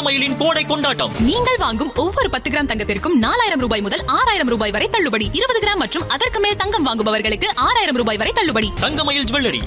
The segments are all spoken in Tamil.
தங்கமயிலின் கோடை கொண்டாட்டம். நீங்கள் வாங்கும் ஒவ்வொரு 10 கிராம் தங்கத்திற்கும் 4000 ரூபாய் முதல் 6000 ரூபாய் வரை தள்ளுபடி. 20 கிராம் மற்றும் அதற்கு மேல் தங்கம் வாங்குபவர்களுக்கு 6000 ரூபாய் வரை தள்ளுபடி. தங்கமயில் ஜுவல்லரி.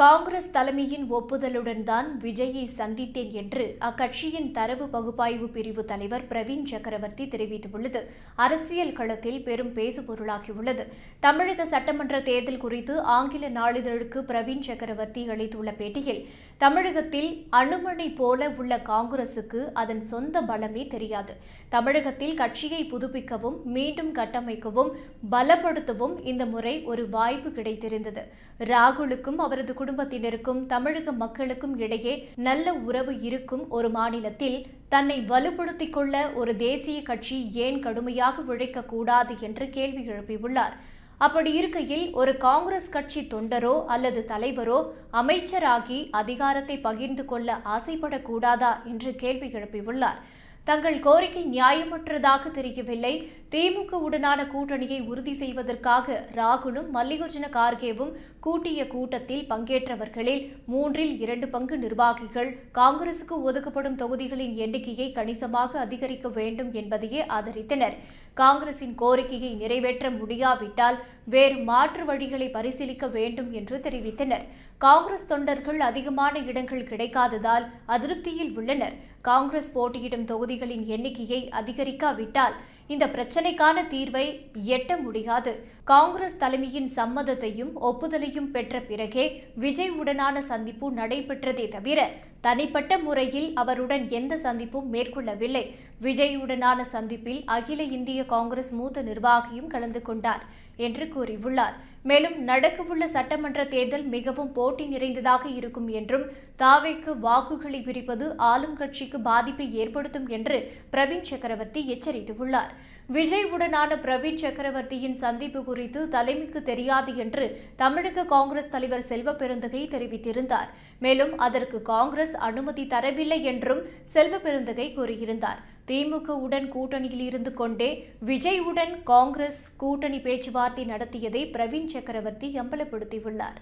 காங்கிரஸ் தலைமையின் ஒப்புதலுடன் தான் விஜயை சந்தித்தேன் என்று அக்கட்சியின் தரவு பகுப்பாய்வு பிரிவு தலைவர் பிரவீன் சக்கரவர்த்தி தெரிவித்துள்ளது அரசியல் களத்தில் பெரும் பேசுபொருளாகியுள்ளது. தமிழக சட்டமன்ற தேர்தல் குறித்து ஆங்கில நாளிதழுக்கு பிரவீன் சக்கரவர்த்தி அளித்துள்ள பேட்டியில், தமிழகத்தில் அணுமணி போல உள்ள காங்கிரசுக்கு அதன் சொந்த பலமே தெரியாது. தமிழகத்தில் கட்சியை புதுப்பிக்கவும் மீண்டும் கட்டமைக்கவும் பலப்படுத்தவும் இந்த முறை ஒரு வாய்ப்பு கிடைத்திருந்தது. ராகுலுக்கும் அவரது குடும்பத்தினருக்கும் தமிழக மக்களுக்கும் இடையே நல்ல உறவு இருக்கும் ஒரு மாநிலத்தில் தன்னை வலுப்படுத்திக் கொள்ள ஒரு தேசிய கட்சி ஏன் கடுமையாக உழைக்கக்கூடாது என்று கேள்வி எழுப்பியுள்ளார். அப்படி இருக்கையில் ஒரு காங்கிரஸ் கட்சி தொண்டரோ அல்லது தலைவரோ அமைச்சராகி அதிகாரத்தை பகிர்ந்து கொள்ள ஆசைப்படக்கூடாதா என்று கேள்வி எழுப்பியுள்ளார். தங்கள் கோரிக்கை நியாயமற்றதாக தெரியவில்லை. திமுகவுடனான கூட்டணியை உறுதி செய்வதற்காக ராகுலும் மல்லிகார்ஜுன கார்கேவும் கூட்டிய கூட்டத்தில் பங்கேற்றவர்களில் 2/3 பங்கு நிர்வாகிகள் காங்கிரசுக்கு ஒதுக்கப்படும் தொகுதிகளின் எண்ணிக்கையை கணிசமாக அதிகரிக்க வேண்டும் என்பதையே ஆதரித்தனர். காங்கிரசின் கோரிக்கையை நிறைவேற்ற முடியாவிட்டால் வேறு மாற்று வழிகளை பரிசீலிக்க வேண்டும் என்று தெரிவித்தனர். காங்கிரஸ் தொண்டர்கள் அதிகமான இடங்கள் கிடைக்காததால் அதிருப்தியில் உள்ளனர். காங்கிரஸ் போட்டியிடும் தொகுதிகளின் எண்ணிக்கையை அதிகரிக்காவிட்டால் இந்த பிரச்சினைக்கான தீர்வை எட்ட முடியாது. காங்கிரஸ் தலைமையின் சம்மதத்தையும் ஒப்புதலையும் பெற்ற பிறகே விஜய் உடனான சந்திப்பு நடைபெற்றதே தவிர தனிப்பட்ட முறையில் அவருடன் எந்த சந்திப்பும் மேற்கொள்ளவில்லை. விஜயுடனான சந்திப்பில் அகில இந்திய காங்கிரஸ் மூத்த நிர்வாகியும் கலந்து கொண்டார் என்று கூறியுள்ளார். மேலும் நடக்கவுள்ள சட்டமன்ற தேர்தல் மிகவும் போட்டி நிறைந்ததாக இருக்கும் என்றும் தாவேக்கு வாக்குகளை பிரிப்பது ஆளும் கட்சிக்கு பாதிப்பை ஏற்படுத்தும் என்று பிரவீன் சக்கரவர்த்தி எச்சரித்துள்ளார். விஜய் உடனான பிரவீன் சக்கரவர்த்தியின் சந்திப்பு குறித்து தலைமைக்கு தெரியாது என்று தமிழக காங்கிரஸ் தலைவர் செல்வ பெருந்தகை தெரிவித்திருந்தார். மேலும் அதற்கு காங்கிரஸ் அனுமதி தரவில்லை என்றும் செல்வ பெருந்தகை கூறியிருந்தார். திமுகவுடன் கூட்டணியில் இருந்து கொண்டே விஜயுடன் காங்கிரஸ் கூட்டணி பேச்சுவார்த்தை நடத்தியதை பிரவீன் சக்கரவர்த்தி அம்பலப்படுத்தியுள்ளார்.